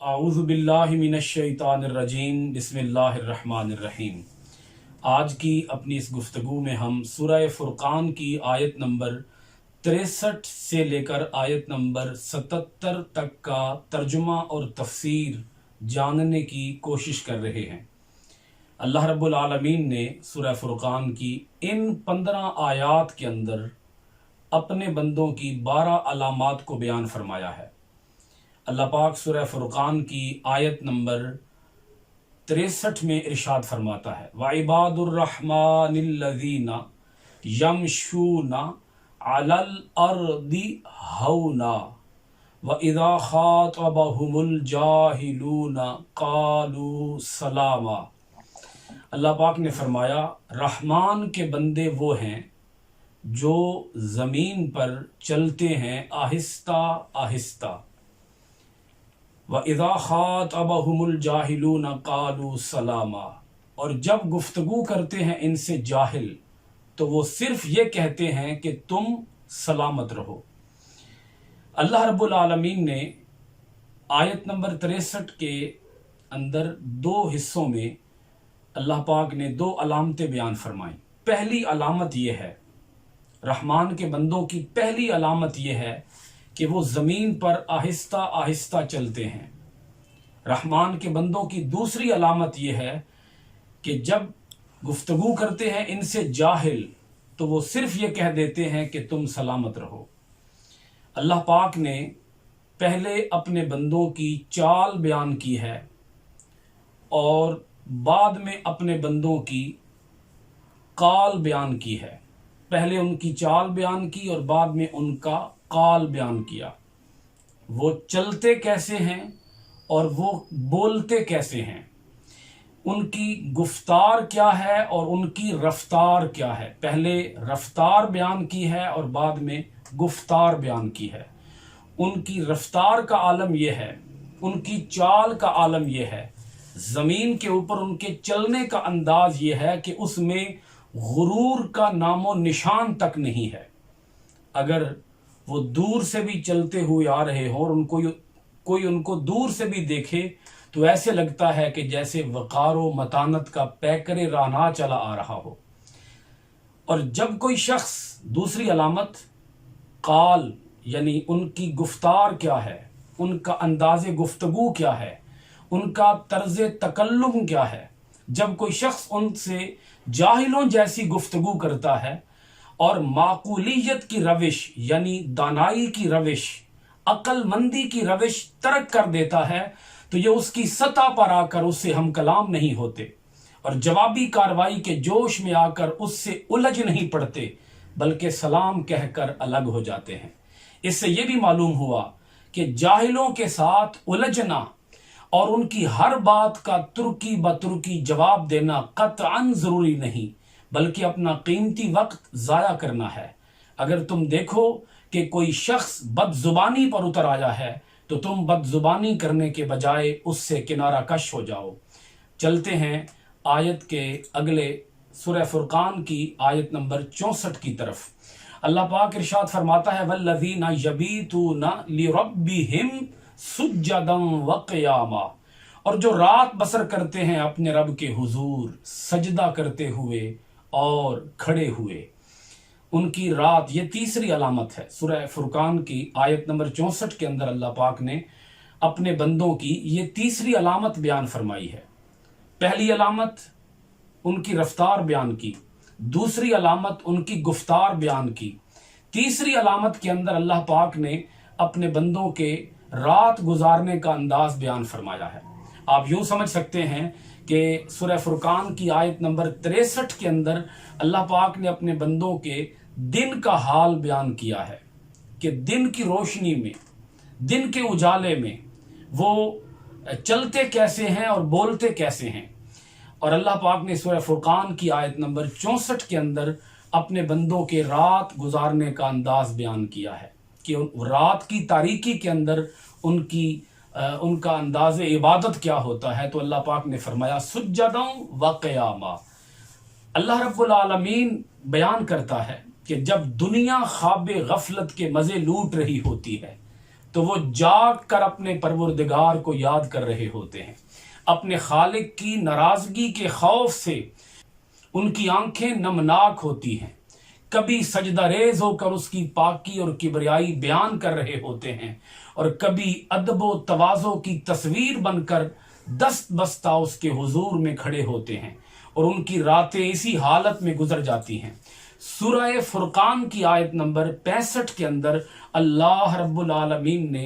اعوذ باللہ من الشیطان الرجیم بسم اللہ الرحمن الرحیم۔ آج کی اپنی اس گفتگو میں ہم سورہ فرقان کی آیت نمبر 63 سے لے کر آیت نمبر 77 تک کا ترجمہ اور تفسیر جاننے کی کوشش کر رہے ہیں۔ اللہ رب العالمین نے سورہ فرقان کی ان 15 آیات کے اندر اپنے بندوں کی 12 علامات کو بیان فرمایا ہے۔ اللہ پاک سورہ فرقان کی آیت نمبر 63 میں ارشاد فرماتا ہے وَعِبَادُ الرَّحْمَنِ الَّذِينَ يَمْشُونَ عَلَى الْأَرْضِ هَوْنًا وَإِذَا خَاطَبَهُمُ الْجَاهِلُونَ قَالُوا سَلَامًا۔ اللہ پاک نے فرمایا رحمان کے بندے وہ ہیں جو زمین پر چلتے ہیں آہستہ آہستہ۔ وَإِذَا خَاطَبَهُمُ الْجَاهِلُونَ قَالُوا سَلَامًا، اور جب گفتگو کرتے ہیں ان سے جاہل تو وہ صرف یہ کہتے ہیں کہ تم سلامت رہو۔ اللہ رب العالمین نے آیت نمبر 63 کے اندر 2 حصوں میں اللہ پاک نے 2 علامتیں بیان فرمائیں۔ پہلی علامت یہ ہے، رحمان کے بندوں کی پہلی علامت یہ ہے کہ وہ زمین پر آہستہ آہستہ چلتے ہیں۔ رحمان کے بندوں کی دوسری علامت یہ ہے کہ جب گفتگو کرتے ہیں ان سے جاہل تو وہ صرف یہ کہہ دیتے ہیں کہ تم سلامت رہو۔ اللہ پاک نے پہلے اپنے بندوں کی چال بیان کی ہے اور بعد میں اپنے بندوں کی قال بیان کی ہے۔ پہلے ان کی چال بیان کی اور بعد میں ان کا قال بیان کیا۔ وہ چلتے کیسے ہیں اور وہ بولتے کیسے ہیں، ان کی گفتار کیا ہے اور ان کی رفتار کیا ہے۔ پہلے رفتار بیان کی ہے اور بعد میں گفتار بیان کی ہے۔ ان کی رفتار کا عالم یہ ہے، ان کی چال کا عالم یہ ہے، زمین کے اوپر ان کے چلنے کا انداز یہ ہے کہ اس میں غرور کا نام و نشان تک نہیں ہے۔ اگر وہ دور سے بھی چلتے ہوئے آ رہے ہوں اور کوئی ان کو دور سے بھی دیکھے تو ایسے لگتا ہے کہ جیسے وقار و متانت کا پیکر راہنما چلا آ رہا ہو۔ اور جب کوئی شخص، دوسری علامت قال، یعنی ان کی گفتار کیا ہے، ان کا انداز گفتگو کیا ہے، ان کا طرز تکلم کیا ہے۔ جب کوئی شخص ان سے جاہلوں جیسی گفتگو کرتا ہے اور معقولیت کی روش یعنی دانائی کی روش، عقل مندی کی روش ترک کر دیتا ہے تو یہ اس کی سطح پر آ کر اس سے ہم کلام نہیں ہوتے اور جوابی کارروائی کے جوش میں آ کر اس سے الجھ نہیں پڑتے بلکہ سلام کہہ کر الگ ہو جاتے ہیں۔ اس سے یہ بھی معلوم ہوا کہ جاہلوں کے ساتھ الجھنا اور ان کی ہر بات کا ترکی بترکی جواب دینا قطعاً ضروری نہیں بلکہ اپنا قیمتی وقت ضائع کرنا ہے۔ اگر تم دیکھو کہ کوئی شخص بد زبانی پر اتر آیا ہے تو تم بد زبانی کرنے کے بجائے اس سے کنارہ کش ہو جاؤ۔ چلتے ہیں آیت کے اگلے سورہ فرقان کی آیت نمبر 64 کی طرف۔ اللہ پاک ارشاد فرماتا ہے وَالَّذِينَ يَبِيتُونَ لِرَبِّهِمْ سُجَّدًا وَقِيَامًا، اور جو رات بسر کرتے ہیں اپنے رب کے حضور سجدہ کرتے ہوئے اور کھڑے ہوئے۔ ان کی رات، یہ تیسری علامت ہے۔ سورہ فرقان کی آیت نمبر 64 کے اندر اللہ پاک نے اپنے بندوں کی یہ تیسری علامت بیان فرمائی ہے۔ پہلی علامت ان کی رفتار بیان کی، دوسری علامت ان کی گفتار بیان کی، تیسری علامت کے اندر اللہ پاک نے اپنے بندوں کے رات گزارنے کا انداز بیان فرمایا ہے۔ آپ یوں سمجھ سکتے ہیں کہ سورہ فرقان کی آیت نمبر 63 کے اندر اللہ پاک نے اپنے بندوں کے دن کا حال بیان کیا ہے کہ دن کی روشنی میں، دن کے اجالے میں وہ چلتے کیسے ہیں اور بولتے کیسے ہیں۔ اور اللہ پاک نے سورہ فرقان کی آیت نمبر 64 کے اندر اپنے بندوں کے رات گزارنے کا انداز بیان کیا ہے کہ رات کی تاریکی کے اندر ان کا انداز عبادت کیا ہوتا ہے۔ تو اللہ پاک نے فرمایا سجداً وقیاما۔ اللہ رب العالمین بیان کرتا ہے کہ جب دنیا خواب غفلت کے مزے لوٹ رہی ہوتی ہے تو وہ جاگ کر اپنے پروردگار کو یاد کر رہے ہوتے ہیں۔ اپنے خالق کی ناراضگی کے خوف سے ان کی آنکھیں نمناک ہوتی ہیں، کبھی سجدہ ریز ہو کر اس کی پاکی اور کبریائی بیان کر رہے ہوتے ہیں، اور کبھی ادب و تواضع کی تصویر بن کر دست بستہ اس کے حضور میں کھڑے ہوتے ہیں، اور ان کی راتیں اسی حالت میں گزر جاتی ہیں۔ سورہ فرقان کی آیت نمبر 65 کے اندر اللہ رب العالمین نے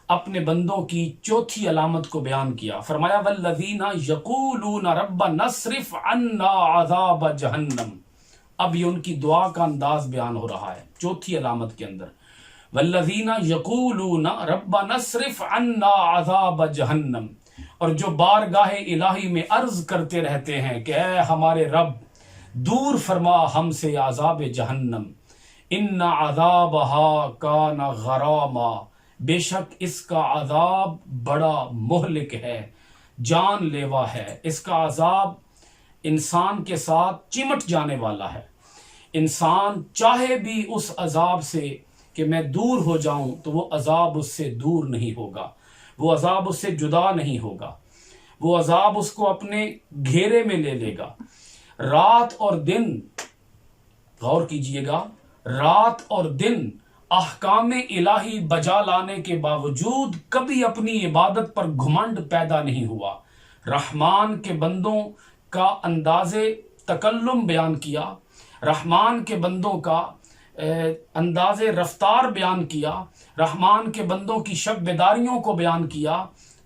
اپنے بندوں کی چوتھی علامت کو بیان کیا، فرمایا والذین یقولون ربنا اصرف عنا عذاب جہنم۔ اب یہ ان کی دعا کا انداز بیان ہو رہا ہے چوتھی علامت کے اندر، والذین یقولون ربنا اصرف عنا عذاب جہنم، اور جو بارگاہ الہی میں عرض کرتے رہتے ہیں کہ اے ہمارے رب دور فرما ہم سے عذاب جہنم، ان عذابها کان غراما، بے شک اس کا عذاب بڑا مہلک ہے، جان لیوا ہے، اس کا عذاب انسان کے ساتھ چمٹ جانے والا ہے۔ انسان چاہے بھی اس عذاب سے کہ میں دور ہو جاؤں تو وہ عذاب اس سے دور نہیں ہوگا، وہ عذاب اس سے جدا نہیں ہوگا، وہ عذاب اس کو اپنے گھیرے میں لے لے گا۔ رات اور دن، غور کیجئے گا، رات اور دن احکام الہی بجا لانے کے باوجود کبھی اپنی عبادت پر گھمنڈ پیدا نہیں ہوا۔ رحمان کے بندوں کا انداز تکلم بیان کیا، رحمان کے بندوں کا انداز رفتار بیان کیا، رحمان کے بندوں کی شب بیداریوں کو بیان کیا،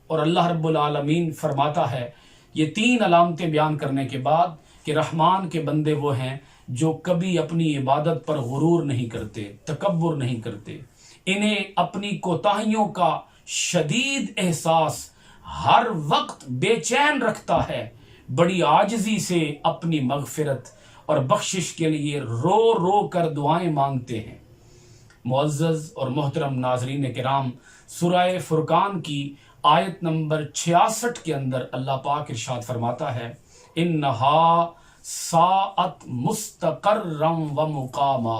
اور اللہ رب العالمین فرماتا ہے یہ تین علامتیں بیان کرنے کے بعد کہ رحمان کے بندے وہ ہیں جو کبھی اپنی عبادت پر غرور نہیں کرتے، تکبر نہیں کرتے، انہیں اپنی کوتاہیوں کا شدید احساس ہر وقت بے چین رکھتا ہے، بڑی عاجزی سے اپنی مغفرت اور بخشش کے لیے رو رو کر دعائیں مانگتے ہیں۔ معزز اور محترم ناظرین کرام، سورہ فرقان کی آیت نمبر 66 کے اندر اللہ پاک ارشاد فرماتا ہے انہا ساعت مستقرم و مقاما،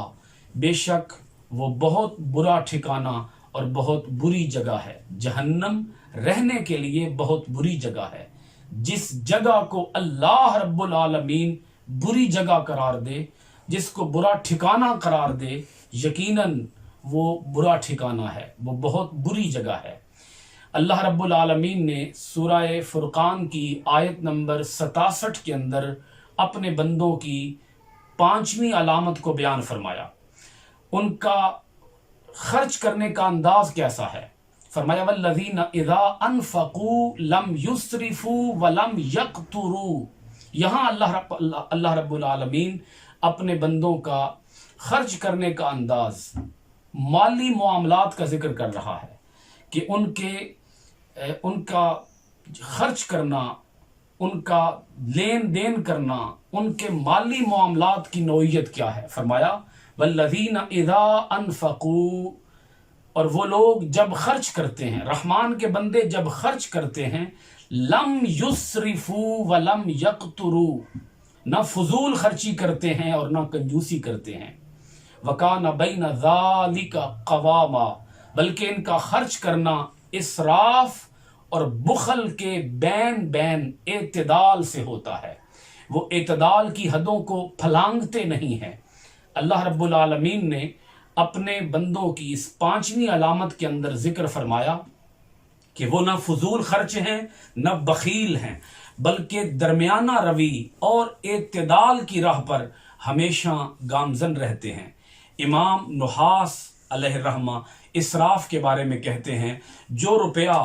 بے شک وہ بہت برا ٹھکانہ اور بہت بری جگہ ہے۔ جہنم رہنے کے لیے بہت بری جگہ ہے۔ جس جگہ کو اللہ رب العالمین بری جگہ قرار دے، جس کو برا ٹھکانہ قرار دے، یقیناً وہ برا ٹھکانہ ہے، وہ بہت بری جگہ ہے۔ اللہ رب العالمین نے سورہ فرقان کی آیت نمبر 67 کے اندر اپنے بندوں کی 5ویں علامت کو بیان فرمایا۔ ان کا خرچ کرنے کا انداز کیسا ہے؟ فرمایا والذین اذا انفقوا لم یسرفوا ولم یقتروا۔ یہاں اللہ رب العالمین اپنے بندوں کا خرچ کرنے کا انداز، مالی معاملات کا ذکر کر رہا ہے کہ ان کا خرچ کرنا، ان کا لین دین کرنا، ان کے مالی معاملات کی نوعیت کیا ہے۔ فرمایا والذین اذا انفقوا، اور وہ لوگ جب خرچ کرتے ہیں، رحمان کے بندے جب خرچ کرتے ہیں، لم یسرفوا ولم یقتروا، نہ فضول خرچی کرتے ہیں اور نہ کنجوسی کرتے ہیں، وکان بین ذالک قواما، بلکہ ان کا خرچ کرنا اسراف اور بخل کے بین اعتدال سے ہوتا ہے، وہ اعتدال کی حدوں کو پھلانگتے نہیں ہیں۔ اللہ رب العالمین نے اپنے بندوں کی اس 5ویں علامت کے اندر ذکر فرمایا کہ وہ نہ فضول خرچ ہیں نہ بخیل ہیں، بلکہ درمیانہ روی اور اعتدال کی راہ پر ہمیشہ گامزن رہتے ہیں۔ امام نحاس علیہ الرحمہ اسراف کے بارے میں کہتے ہیں جو روپیہ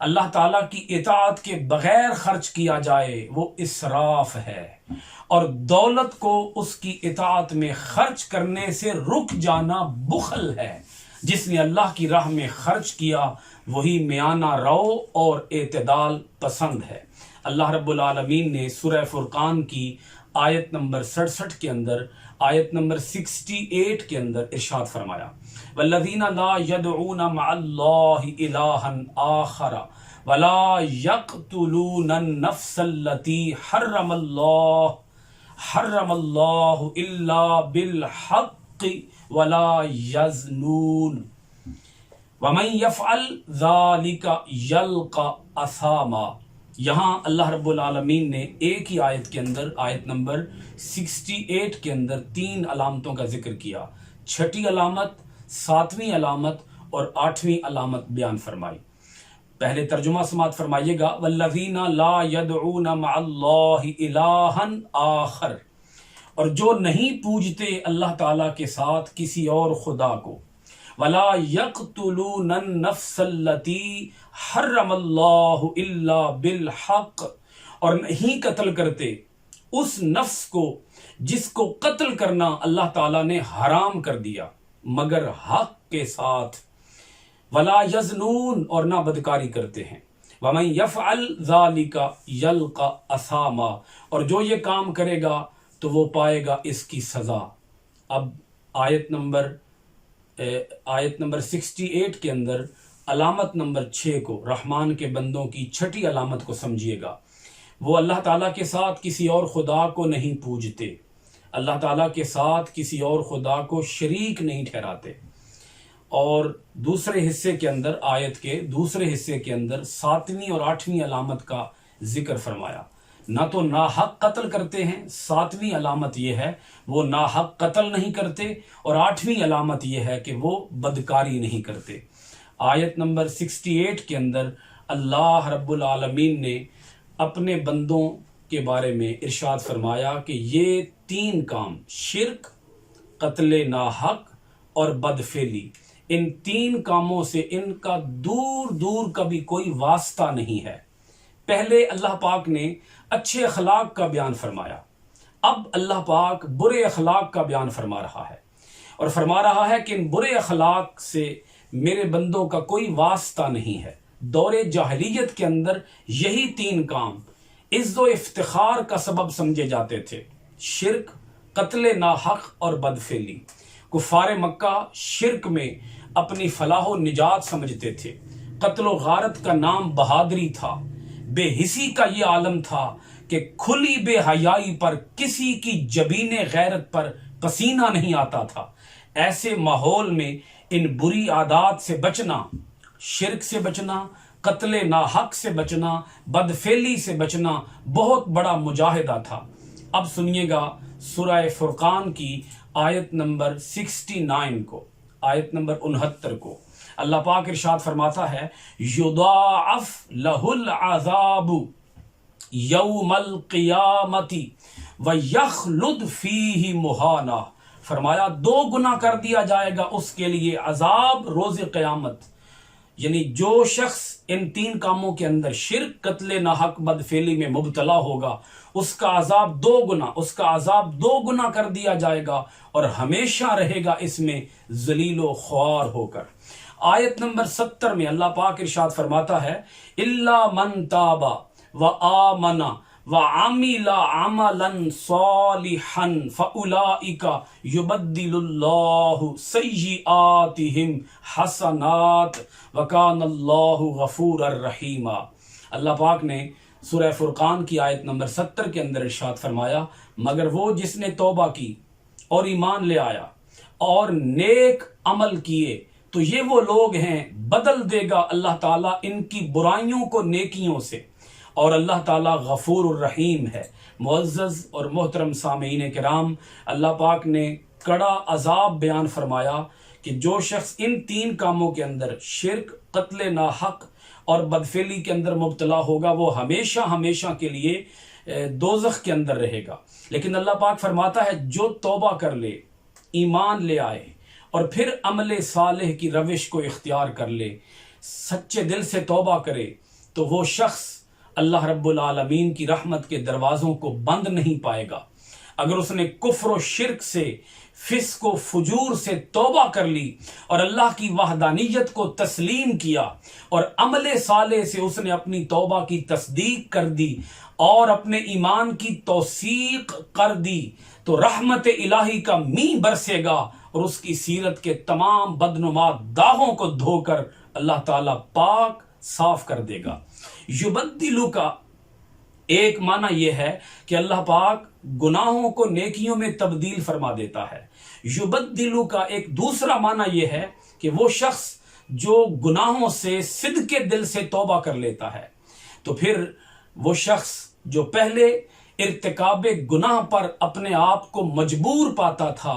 اللہ تعالیٰ کی اطاعت کے بغیر خرچ کیا جائے وہ اسراف ہے، اور دولت کو اس کی اطاعت میں خرچ کرنے سے رک جانا بخل ہے۔ جس نے اللہ کی راہ میں خرچ کیا وہی میانہ رو اور اعتدال پسند ہے۔ اللہ رب العالمین نے سورہ فرقان کی آیت نمبر 67 کے اندر، آیت نمبر 68 کے اندر ارشاد فرمایا والذین لا يدعون مع اللہ الہا آخر ولا يقتلون النفس التي حرم اللہ الا بالحق ولا یزنون۔ وَمَن يَفْعَلْ ذَلِكَ يَلْقَ أَثَامًا، یہاں اللہ رب العالمین نے ایک ہی آیت کے اندر، آیت نمبر 68 کے اندر 3 علامتوں کا ذکر کیا، 6ٹھی علامت، 7ویں علامت اور 8ویں علامت بیان فرمائی۔ پہلے ترجمہ سماعت فرمائیے گا، وَالَّذِينَ لَا يَدْعُونَ مَعَ اللَّهِ إِلَٰهًا آخَرَ، اور جو نہیں پوجتے اللہ تعالیٰ کے ساتھ کسی اور خدا کو، وَلَا يَقْتُلُونَ النَّفْسَ الَّتِي حَرَّمَ اللَّهُ إِلَّا بِالْحَقِّ، اور نہیں قتل کرتے اس نفس کو جس کو قتل کرنا اللہ تعالیٰ نے حرام کر دیا مگر حق کے ساتھ، وَلَا يَزْنُونَ، اور نہ بدکاری کرتے ہیں، وَمَن يَفْعَلْ ذَلِكَ يَلْقَ أَثَامًا، اور جو یہ کام کرے گا تو وہ پائے گا اس کی سزا۔ اب آیت نمبر 68 کے اندر علامت نمبر 6 کو، رحمان کے بندوں کی 6ٹھی علامت کو سمجھیے گا۔ وہ اللہ تعالیٰ کے ساتھ کسی اور خدا کو نہیں پوجتے، اللہ تعالیٰ کے ساتھ کسی اور خدا کو شریک نہیں ٹھہراتے۔ اور دوسرے حصے کے اندر، آیت کے دوسرے حصے کے اندر 7ویں اور 8ویں علامت کا ذکر فرمایا، نہ تو ناحق قتل کرتے ہیں، 7ویں علامت یہ ہے وہ ناحق قتل نہیں کرتے، اور 8ویں علامت یہ ہے کہ وہ بدکاری نہیں کرتے۔ آیت نمبر 68 کے اندر اللہ رب العالمین نے اپنے بندوں کے بارے میں ارشاد فرمایا کہ یہ 3 کام، شرک، قتل ناحق اور بدفعلی، ان 3 کاموں سے ان کا دور دور کا بھی کوئی واسطہ نہیں ہے۔ پہلے اللہ پاک نے اچھے اخلاق کا بیان فرمایا، اب اللہ پاک برے اخلاق کا بیان فرما رہا ہے، اور فرما رہا ہے کہ ان برے اخلاق سے میرے بندوں کا کوئی واسطہ نہیں ہے۔ دور جاہلیت کے اندر یہی 3 کام عز و افتخار کا سبب سمجھے جاتے تھے، شرک، قتل ناحق اور بدفعلی۔ کفار مکہ شرک میں اپنی فلاح و نجات سمجھتے تھے، قتل و غارت کا نام بہادری تھا، بے حسی کا یہ عالم تھا کہ کھلی بے حیائی پر کسی کی جبین غیرت پر پسینہ نہیں آتا تھا۔ ایسے ماحول میں ان بری عادات سے بچنا، شرک سے بچنا، قتل ناحق سے بچنا، بدفعلی سے بچنا بہت بڑا مجاہدہ تھا۔ اب سنیے گا سورہ فرقان کی آیت نمبر 69 کو، آیت نمبر 69 کو۔ اللہ پاک ارشاد فرماتا ہے، یضاعف لہ العذاب یوم القیامت ویخلد فیہ مہانا، فرمایا 2 گنا کر دیا جائے گا اس کے لیے عذاب روز قیامت۔ یعنی جو شخص ان 3 کاموں کے اندر، شرک، قتل ناحق، بدفعلی میں مبتلا ہوگا، اس کا عذاب 2 گنا، اس کا عذاب 2 گنا کر دیا جائے گا، اور ہمیشہ رہے گا اس میں ذلیل و خوار ہو کر۔ آیت نمبر 70 میں اللہ پاک ارشاد فرماتا ہے، الا من تاب وآمن وعمل عملا صالحا فاولئک یبدل اللہ سیئاتہم حسنات وکان اللہ غفورا رحیما۔ اللہ پاک نے سورہ فرقان کی آیت نمبر 70 کے اندر ارشاد فرمایا، مگر وہ جس نے توبہ کی اور ایمان لے آیا اور نیک عمل کیے تو یہ وہ لوگ ہیں، بدل دے گا اللہ تعالیٰ ان کی برائیوں کو نیکیوں سے، اور اللہ تعالیٰ غفور الرحیم ہے۔ معزز اور محترم سامعین کرام، اللہ پاک نے کڑا عذاب بیان فرمایا کہ جو شخص ان 3 کاموں کے اندر، شرک، قتل ناحق اور بدفعلی کے اندر مبتلا ہوگا، وہ ہمیشہ ہمیشہ کے لیے دوزخ کے اندر رہے گا۔ لیکن اللہ پاک فرماتا ہے جو توبہ کر لے، ایمان لے آئے اور پھر عمل صالح کی روش کو اختیار کر لے، سچے دل سے توبہ کرے، تو وہ شخص اللہ رب العالمین کی رحمت کے دروازوں کو بند نہیں پائے گا۔ اگر اس نے کفر و شرک سے، فسق و فجور سے توبہ کر لی اور اللہ کی وحدانیت کو تسلیم کیا اور عمل صالح سے اس نے اپنی توبہ کی تصدیق کر دی اور اپنے ایمان کی توثیق کر دی، تو رحمت الہی کا میਂہ برسے گا اور اس کی سیرت کے تمام بدنما داغوں کو دھو کر اللہ تعالیٰ پاک صاف کر دے گا۔ یبدلو کا ایک معنی یہ ہے کہ اللہ پاک گناہوں کو نیکیوں میں تبدیل فرما دیتا ہے۔ یبدلو کا ایک دوسرا معنی یہ ہے کہ وہ شخص جو گناہوں سے صدق کے دل سے توبہ کر لیتا ہے، تو پھر وہ شخص جو پہلے ارتکاب گناہ پر اپنے آپ کو مجبور پاتا تھا،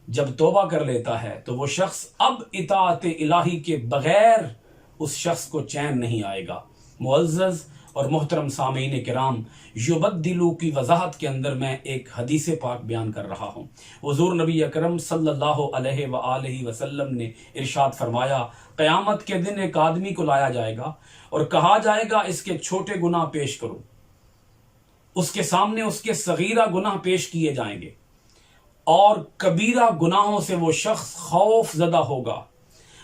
جب توبہ کر لیتا ہے تو وہ شخص اب اطاعت الہی کے بغیر اس شخص کو چین نہیں آئے گا۔ معزز اور محترم سامعین کرام، یبدلو کی وضاحت کے اندر میں ایک حدیث پاک بیان کر رہا ہوں۔ حضور نبی اکرم صلی اللہ علیہ وآلہ وسلم نے ارشاد فرمایا، قیامت کے دن ایک آدمی کو لایا جائے گا اور کہا جائے گا اس کے چھوٹے گناہ پیش کرو، اس کے سامنے اس کے صغیرہ گناہ پیش کیے جائیں گے، اور کبیرہ گناہوں سے وہ شخص خوف زدہ ہوگا۔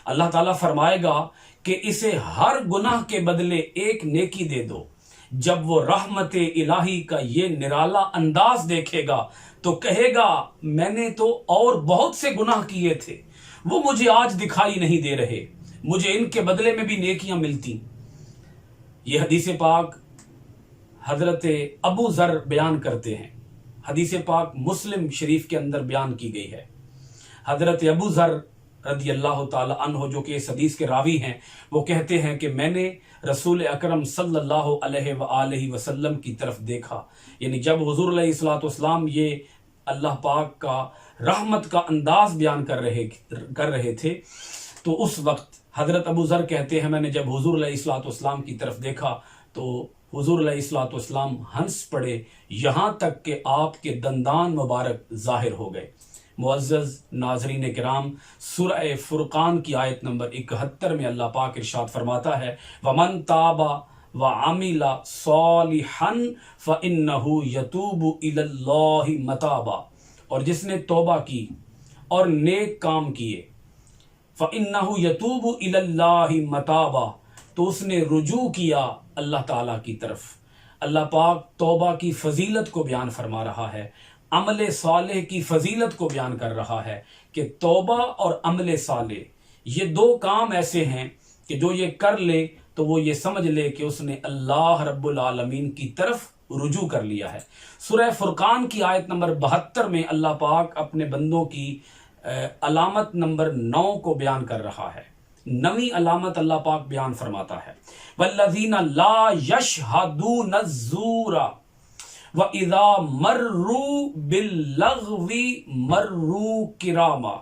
اللہ تعالیٰ فرمائے گا کہ اسے ہر گناہ کے بدلے ایک نیکی دے دو۔ جب وہ رحمت الہی کا یہ نرالا انداز دیکھے گا تو کہے گا، میں نے تو اور بہت سے گناہ کیے تھے، وہ مجھے آج دکھائی نہیں دے رہے، مجھے ان کے بدلے میں بھی نیکیاں ملتی۔ یہ حدیث پاک حضرت ابو ذر بیان کرتے ہیں، حدیث پاک مسلم شریف کے اندر بیان کی گئی ہے۔ حضرت ابو ذر رضی اللہ تعالی عنہ جو کہ اس حدیث کے راوی ہیں، وہ کہتے ہیں کہ میں نے رسول اکرم صلی اللہ علیہ وآلہ وسلم کی طرف دیکھا، یعنی جب حضور علیہ الصلوۃ والسلام یہ اللہ پاک کا رحمت کا انداز بیان کر رہے تھے، تو اس وقت حضرت ابو ذر کہتے ہیں میں نے جب حضور علیہ الصلوۃ والسلام کی طرف دیکھا تو حضور علیہ الصلوۃ والسلام ہنس پڑے، یہاں تک کہ آپ کے دندان مبارک ظاہر ہو گئے۔ معزز ناظرین کرام، سورہ فرقان کی آیت نمبر 71 میں اللہ پاک ارشاد فرماتا ہے، وَمَن تَابَ وَعَمِلَ صَالِحًا فَإِنَّهُ يَتُوبُ إِلَى اللَّهِ مَتَابًا، اور جس نے توبہ کی اور نیک کام کیے، فَإِنَّهُ يَتُوبُ إِلَى اللَّهِ مَتَابًا، تو اس نے رجوع کیا اللہ تعالیٰ کی طرف۔ اللہ پاک توبہ کی فضیلت کو بیان فرما رہا ہے، عمل صالح کی فضیلت کو بیان کر رہا ہے کہ توبہ اور عمل صالح یہ دو کام ایسے ہیں کہ جو یہ کر لے تو وہ یہ سمجھ لے کہ اس نے اللہ رب العالمین کی طرف رجوع کر لیا ہے۔ سورہ فرقان کی آیت نمبر 72 میں اللہ پاک اپنے بندوں کی علامت نمبر 9 کو بیان کر رہا ہے۔ 9ویں علامت اللہ پاک بیان فرماتا ہے، والذین لا یشہدون الزور وَإِذَا مَرُّوا بِاللَّغْوِ مَرُّوا كِرَامًا۔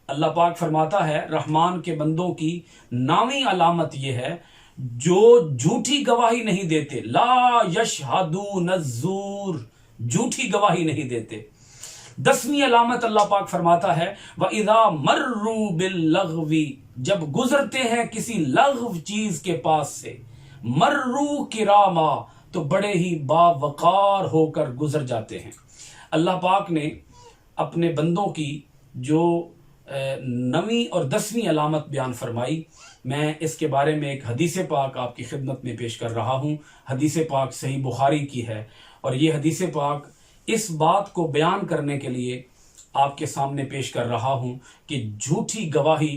اللہ پاک فرماتا ہے رحمان کے بندوں کی 9ویں علامت یہ ہے جو جھوٹی گواہی نہیں دیتے، لا یشہدون الزور، جھوٹی گواہی نہیں دیتے۔ 10ویں علامت اللہ پاک فرماتا ہے وَإِذَا مَرُّوا بِاللَّغْوِ، جب گزرتے ہیں کسی لغو چیز کے پاس سے، مَرُّوا كِرَامًا، تو بڑے ہی باوقار ہو کر گزر جاتے ہیں۔ اللہ پاک نے اپنے بندوں کی جو 9ویں اور 10ویں علامت بیان فرمائی، میں اس کے بارے میں ایک حدیث پاک آپ کی خدمت میں پیش کر رہا ہوں۔ حدیث پاک صحیح بخاری کی ہے، اور یہ حدیث پاک اس بات کو بیان کرنے کے لیے آپ کے سامنے پیش کر رہا ہوں کہ جھوٹی گواہی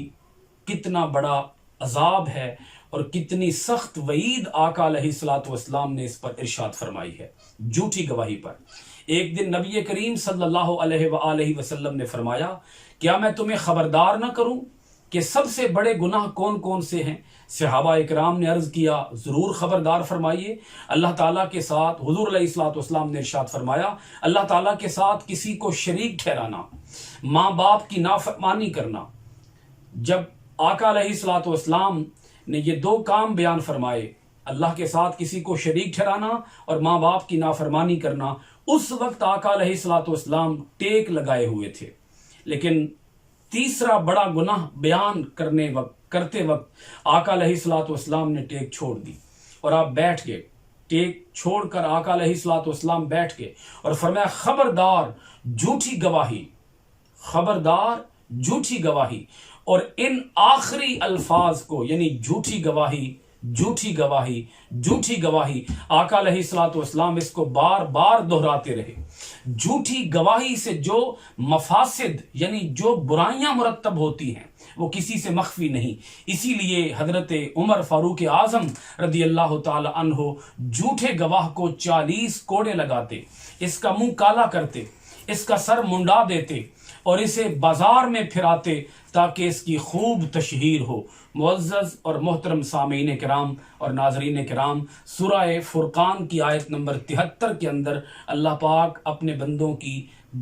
کتنا بڑا عذاب ہے اور کتنی سخت وعید آقا علیہ الصلوۃ والسلام نے اس پر ارشاد فرمائی ہے، جھوٹی گواہی پر۔ ایک دن نبی کریم صلی اللہ علیہ وآلہ وسلم نے فرمایا، کیا میں تمہیں خبردار نہ کروں کہ سب سے بڑے گناہ کون کون سے ہیں؟ صحابہ اکرام نے عرض کیا، ضرور خبردار فرمائیے۔ اللہ تعالیٰ کے ساتھ، حضور علیہ الصلوۃ والسلام نے ارشاد فرمایا، اللہ تعالیٰ کے ساتھ کسی کو شریک ٹھہرانا، ماں باپ کی نافرمانی کرنا۔ جب آقا علیہ الصلوۃ والسلام نے یہ دو کام بیان فرمائے، اللہ کے ساتھ کسی کو شریک ٹھہرانا اور ماں باپ کی نافرمانی کرنا، اس وقت آقا علیہ الصلوۃ والسلام ٹیک لگائے ہوئے تھے۔ لیکن تیسرا بڑا گناہ بیان کرتے وقت آقا علیہ الصلوۃ والسلام نے ٹیک چھوڑ دی اور آپ بیٹھ گئے۔ ٹیک چھوڑ کر آقا علیہ الصلوۃ والسلام بیٹھ گئے اور فرمایا، خبردار جھوٹی گواہی، خبردار جھوٹی گواہی۔ اور ان آخری الفاظ کو، یعنی جھوٹی گواہی، جھوٹی گواہی، جھوٹی گواہی، آقا علیہ الصلوۃ والسلام اس کو بار بار دہراتے رہے۔ جھوٹی گواہی سے جو مفاسد، یعنی جو برائیاں مرتب ہوتی ہیں، وہ کسی سے مخفی نہیں۔ اسی لیے حضرت عمر فاروق اعظم رضی اللہ تعالی عنہ جھوٹے گواہ کو 40 کوڑے لگاتے، اس کا منہ کالا کرتے، اس کا سر منڈا دیتے اور اسے بازار میں پھراتے تاکہ اس کی خوب تشہیر ہو۔ معزز اور محترم سامعین کرام اور ناظرین کرام، سورہ فرقان کی آیت نمبر 73 کے اندر اللہ پاک اپنے بندوں کی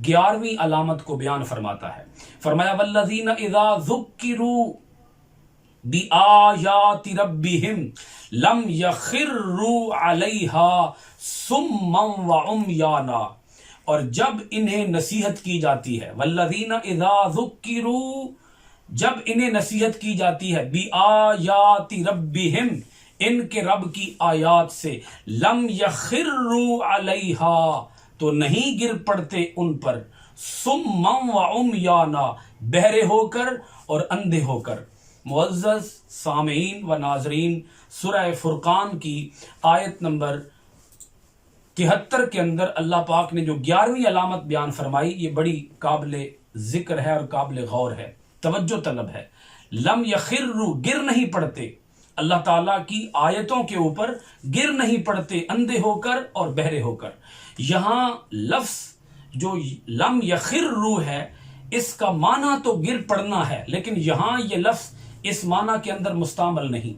11ویں علامت کو بیان فرماتا ہے۔ فرمایا والذین اذا ذکروا بآیات ربہم لم یخروا علیہا صما وعمیانا، اور جب انہیں نصیحت کی جاتی ہے، والذین اذا ذکروا، جب انہیں نصیحت کی جاتی ہے، بآیات ربہم، ان کے رب کی آیات سے، لم یخروا علیہا، تو نہیں گر پڑتے ان پر، صما وعمیانا، بہرے ہو کر اور اندھے ہو کر۔ معزز سامعین و ناظرین، سورہ فرقان کی آیت نمبر 73 کے اندر اللہ پاک نے جو 11ویں علامت بیان فرمائی، یہ بڑی قابل ذکر ہے اور قابل غور ہے، توجہ طلب ہے۔ لم یخروا، گر نہیں پڑتے، اللہ تعالیٰ کی آیتوں کے اوپر گر نہیں پڑتے، اندھے ہو کر اور بہرے ہو کر۔ یہاں لفظ جو لم یخروا ہے، اس کا معنی تو گر پڑنا ہے، لیکن یہاں یہ لفظ اس معنی کے اندر مستعمل نہیں،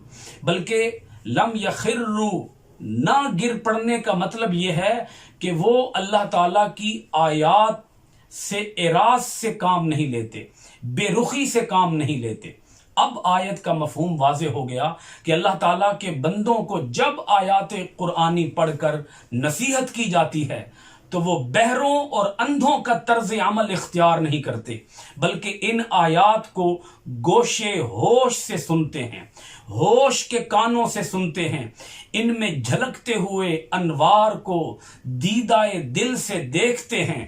بلکہ لم یخروا، نہ گر پڑنے کا مطلب یہ ہے کہ وہ اللہ تعالیٰ کی آیات سے اعراض سے کام نہیں لیتے، بے رخی سے کام نہیں لیتے۔ اب آیت کا مفہوم واضح ہو گیا کہ اللہ تعالیٰ کے بندوں کو جب آیات قرآنی پڑھ کر نصیحت کی جاتی ہے تو وہ بہروں اور اندھوں کا طرز عمل اختیار نہیں کرتے، بلکہ ان آیات کو گوشے ہوش سے سنتے ہیں، ہوش کے کانوں سے سنتے ہیں، ان میں جھلکتے ہوئے انوار کو دیدائے دل سے دیکھتے ہیں،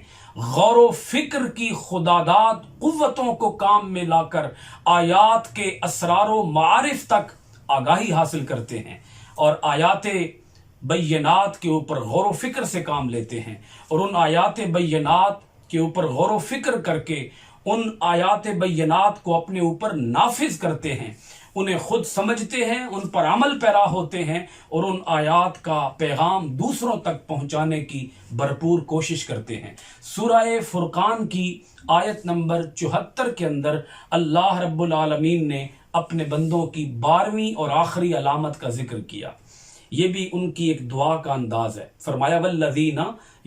غور و فکر کی خداداد قوتوں کو کام میں لا کر آیات کے اسرار و معارف تک آگاہی حاصل کرتے ہیں، اور آیات بینات کے اوپر غور و فکر سے کام لیتے ہیں، اور ان آیات بینات کے اوپر غور و فکر کر کے ان آیات بینات کو اپنے اوپر نافذ کرتے ہیں، انہیں خود سمجھتے ہیں، ان پر عمل پیرا ہوتے ہیں، اور ان آیات کا پیغام دوسروں تک پہنچانے کی بھرپور کوشش کرتے ہیں۔ سورہ فرقان کی آیت نمبر 74 کے اندر اللہ رب العالمین نے اپنے بندوں کی 12ویں اور آخری علامت کا ذکر کیا۔ یہ بھی ان کی ایک دعا کا انداز ہے۔ فرمایا والذین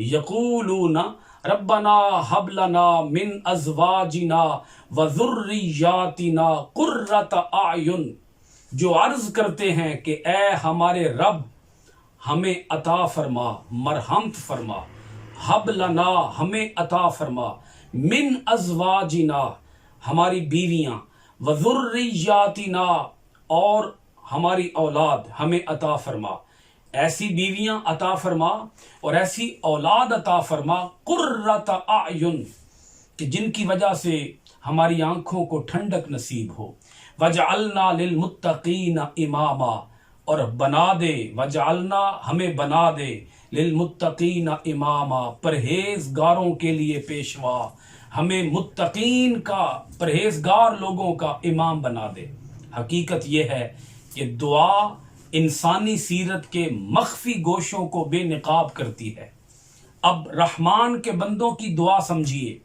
یقولون ربنا ہب لنا من ازواجنا وذریاتنا قرۃ اعین، جو عرض کرتے ہیں کہ اے ہمارے رب ہمیں عطا فرما، مرحمت فرما، ہب لنا ہمیں عطا فرما، من ازواجنا ہماری بیویاں، وذریاتنا اور ہماری اولاد ہمیں عطا فرما، ایسی بیویاں عطا فرما اور ایسی اولاد عطا فرما، قرۃ اعین، کہ جن کی وجہ سے ہماری آنکھوں کو ٹھنڈک نصیب ہو، وجعلنا للمتقین اماما، اور بنا دے، وجعلنا ہمیں بنا دے، للمتقین اماما، پرہیزگاروں کے لیے پیشوا، ہمیں متقین کا، پرہیزگار لوگوں کا امام بنا دے۔ حقیقت یہ ہے کہ دعا انسانی سیرت کے مخفی گوشوں کو بے نقاب کرتی ہے۔ اب رحمان کے بندوں کی دعا سمجھیے،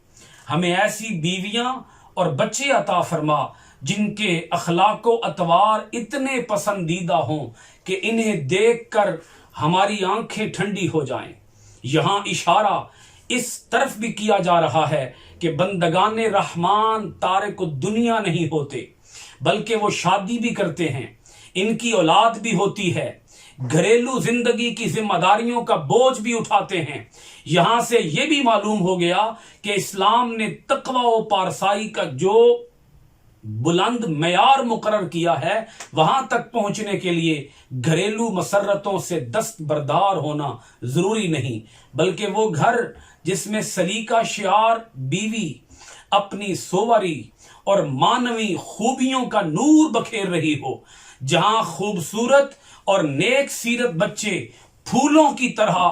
ہمیں ایسی بیویاں اور بچے عطا فرما جن کے اخلاق و اطوار اتنے پسندیدہ ہوں کہ انہیں دیکھ کر ہماری آنکھیں ٹھنڈی ہو جائیں۔ یہاں اشارہ اس طرف بھی کیا جا رہا ہے کہ بندگان رحمان تارک الدنیا نہیں ہوتے، بلکہ وہ شادی بھی کرتے ہیں، ان کی اولاد بھی ہوتی ہے، گھریلو زندگی کی ذمہ داریوں کا بوجھ بھی اٹھاتے ہیں۔ یہاں سے یہ بھی معلوم ہو گیا کہ اسلام نے تقوی و پارسائی کا جو بلند معیار مقرر کیا ہے، وہاں تک پہنچنے کے لیے گھریلو مسرتوں سے دستبردار ہونا ضروری نہیں، بلکہ وہ گھر جس میں سلیقہ شعار بیوی اپنی سووری اور مانوی خوبیوں کا نور بکھیر رہی ہو، جہاں خوبصورت اور نیک سیرت بچے پھولوں کی طرح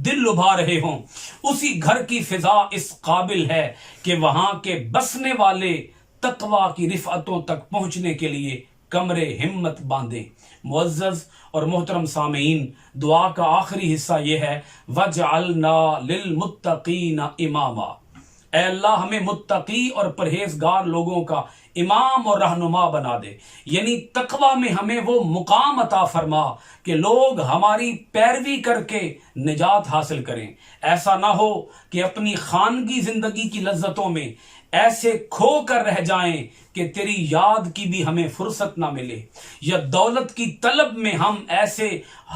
دل لبھا رہے ہوں، اسی گھر کی فضا اس قابل ہے کہ وہاں کے بسنے والے تقوی کی رفعتوں تک پہنچنے کے لیے کمرے ہمت باندھیں۔ معزز اور محترم سامعین، دعا کا آخری حصہ یہ ہے وَجْعَلْنَا لِلْمُتَّقِينَ إِمَامًا، اے اللہ ہمیں متقی اور پرہیزگار لوگوں کا امام اور رہنما بنا دے، یعنی تقوی میں ہمیں وہ مقام عطا فرما کہ لوگ ہماری پیروی کر کے نجات حاصل کریں۔ ایسا نہ ہو کہ اپنی خانگی زندگی کی لذتوں میں ایسے کھو کر رہ جائیں کہ تیری یاد کی بھی ہمیں فرصت نہ ملے، یا دولت کی طلب میں ہم ایسے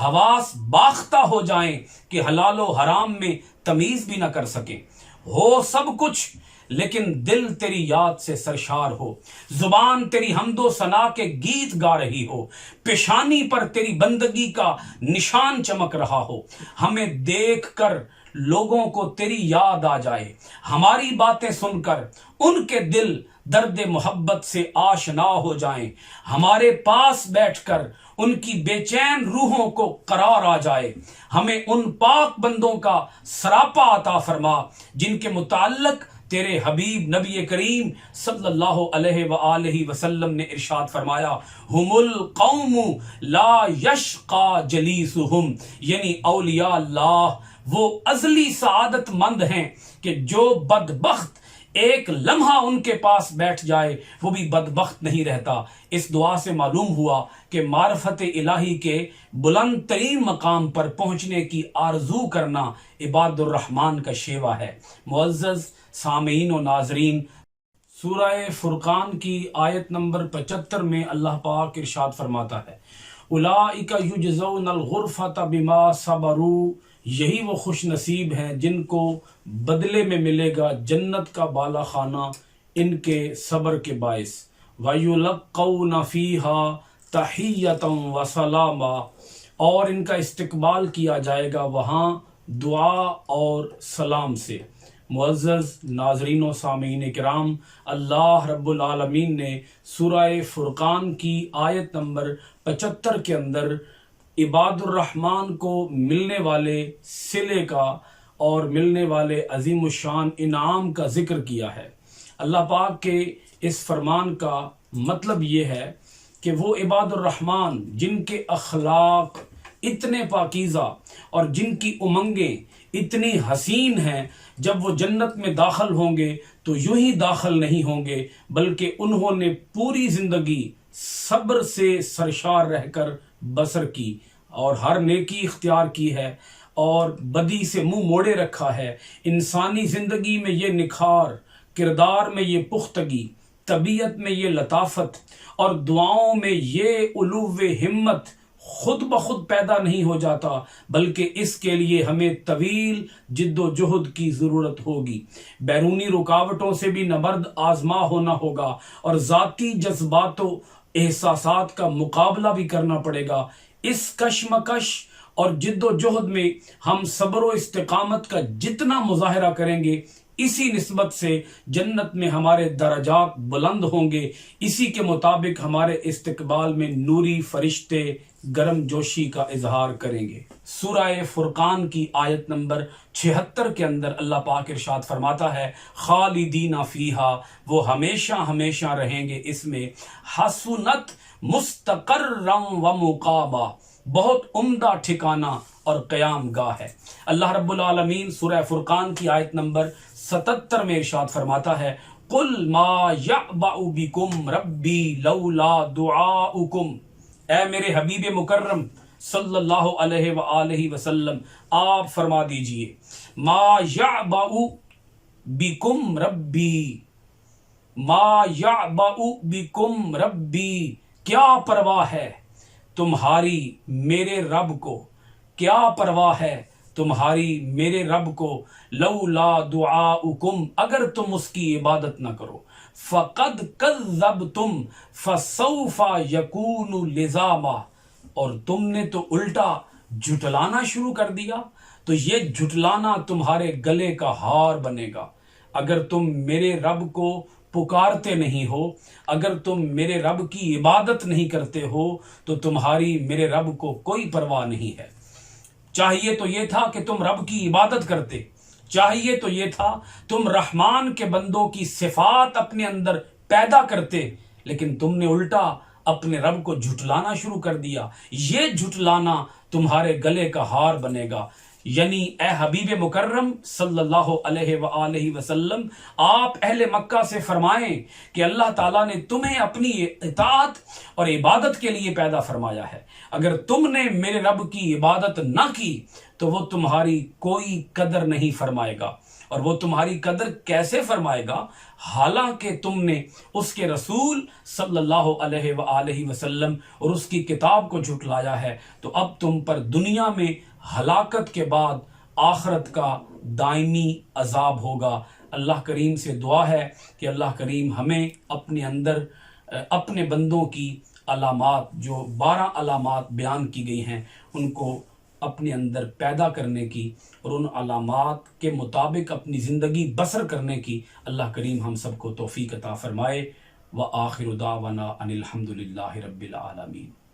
حواس باختہ ہو جائیں کہ حلال و حرام میں تمیز بھی نہ کر سکیں۔ ہو سب کچھ لیکن دل تیری یاد سے سرشار ہو، زبان تیری حمد و ثنا کے گیت گا رہی ہو، پیشانی پر تیری بندگی کا نشان چمک رہا ہو، ہمیں دیکھ کر لوگوں کو تیری یاد آ جائے، ہماری باتیں سن کر ان کے دل درد محبت سے آشنا ہو جائیں، ہمارے پاس بیٹھ کر ان کی بے چین روحوں کو قرار آ جائے، ہمیں ان پاک بندوں کا سراپا عطا فرما جن کے متعلق تیرے حبیب نبی کریم صلی اللہ علیہ وآلہ وسلم نے ارشاد فرمایا، ہم القوم لا یشقى جلیسہم، یعنی اولیاء اللہ وہ ازلی سعادت مند ہیں کہ جو بدبخت ایک لمحہ ان کے پاس بیٹھ جائے وہ بھی بدبخت نہیں رہتا۔ اس دعا سے معلوم ہوا کہ معرفت الہی کے بلند ترین مقام پر پہنچنے کی آرزو کرنا عباد الرحمن کا شیوا ہے۔ معزز سامعین و ناظرین، سورہ فرقان کی آیت نمبر 75 میں اللہ پاک ارشاد فرماتا ہے، اولئک یجزون الغرفۃ بما صبروا، یہی وہ خوش نصیب ہیں جن کو بدلے میں ملے گا جنت کا بالا خانہ ان کے صبر کے باعث، وَيُلَقَّوْنَ فِيهَا تَحِيَّةً وَسَلَامًا، اور ان کا استقبال کیا جائے گا وہاں دعا اور سلام سے۔ معزز ناظرین و سامعین کرام، اللہ رب العالمین نے سورہ فرقان کی آیت نمبر 75 کے اندر عباد الرحمن کو ملنے والے صلے کا اور ملنے والے عظیم الشان انعام کا ذکر کیا ہے۔ اللہ پاک کے اس فرمان کا مطلب یہ ہے کہ وہ عباد الرحمن جن کے اخلاق اتنے پاکیزہ اور جن کی امنگیں اتنی حسین ہیں، جب وہ جنت میں داخل ہوں گے تو یوں ہی داخل نہیں ہوں گے بلکہ انہوں نے پوری زندگی صبر سے سرشار رہ کر بسر کی اور ہر نیکی اختیار کی ہے اور بدی سے منہ موڑے رکھا ہے۔ انسانی زندگی میں یہ نکھار، کردار میں یہ پختگی، طبیعت میں یہ لطافت اور دعاؤں میں یہ علو ہمت خود بخود پیدا نہیں ہو جاتا، بلکہ اس کے لیے ہمیں طویل جد و جہد کی ضرورت ہوگی۔ بیرونی رکاوٹوں سے بھی نبرد آزما ہونا ہوگا اور ذاتی جذبات و احساسات کا مقابلہ بھی کرنا پڑے گا۔ اس کشمکش اور جد و جہد میں ہم صبر و استقامت کا جتنا مظاہرہ کریں گے، اسی نسبت سے جنت میں ہمارے درجات بلند ہوں گے، اسی کے مطابق ہمارے استقبال میں نوری فرشتے گرم جوشی کا اظہار کریں گے۔ سورہ فرقان کی آیت نمبر 76 کے اندر اللہ پاک ارشاد فرماتا ہے، خالدین فیہا، وہ ہمیشہ ہمیشہ رہیں گے اس میں، حسنت مستقرا و مقاما، بہت عمدہ ٹھکانہ اور قیام گاہ ہے۔ اللہ رب العالمین سورہ فرقان کی آیت نمبر 77 میں ارشاد فرماتا ہے، قل ما یعبأ بکم ربی لولا دعاؤکم، اے میرے حبیب مکرم صلی اللہ علیہ وآلہ وسلم آپ فرما دیجئے، ما یعبأ بکم ربی، ما یعبأ بکم ربی، کیا پرواہ ہے تمہاری میرے رب کو، کیا پرواہ ہے تمہاری میرے رب کو، لولا دعاؤکم، اگر تم اس کی عبادت نہ کرو، فقد کذبتم فسوف یکون لزاما، اور تم نے تو الٹا جھٹلانا شروع کر دیا تو یہ جھٹلانا تمہارے گلے کا ہار بنے گا۔ اگر تم میرے رب کو پکارتے نہیں ہو، اگر تم میرے رب کی عبادت نہیں کرتے ہو تو تمہاری میرے رب کو کوئی پرواہ نہیں ہے۔ چاہیے تو یہ تھا کہ تم رب کی عبادت کرتے، چاہیے تو یہ تھا تم رحمان کے بندوں کی صفات اپنے اندر پیدا کرتے، لیکن تم نے الٹا اپنے رب کو جھٹلانا شروع کر دیا۔ یہ جھٹلانا تمہارے گلے کا ہار بنے گا۔ یعنی اے حبیب مکرم صلی اللہ علیہ وآلہ وسلم، آپ اہل مکہ سے فرمائیں کہ اللہ تعالیٰ نے تمہیں اپنی اطاعت اور عبادت کے لیے پیدا فرمایا ہے، اگر تم نے میرے رب کی عبادت نہ کی تو وہ تمہاری کوئی قدر نہیں فرمائے گا۔ اور وہ تمہاری قدر کیسے فرمائے گا؟ حالانکہ تم نے اس کے رسول صلی اللہ علیہ وآلہ وسلم اور اس کی کتاب کو جھٹلایا ہے، تو اب تم پر دنیا میں ہلاکت کے بعد آخرت کا دائمی عذاب ہوگا۔ اللہ کریم سے دعا ہے کہ اللہ کریم ہمیں اپنے اندر اپنے بندوں کی علامات، جو 12 علامات بیان کی گئی ہیں، ان کو اپنے اندر پیدا کرنے کی اور ان علامات کے مطابق اپنی زندگی بسر کرنے کی اللہ کریم ہم سب کو توفیق عطا فرمائے۔ وآخر دعوانا ان الحمد للہ رب العالمین۔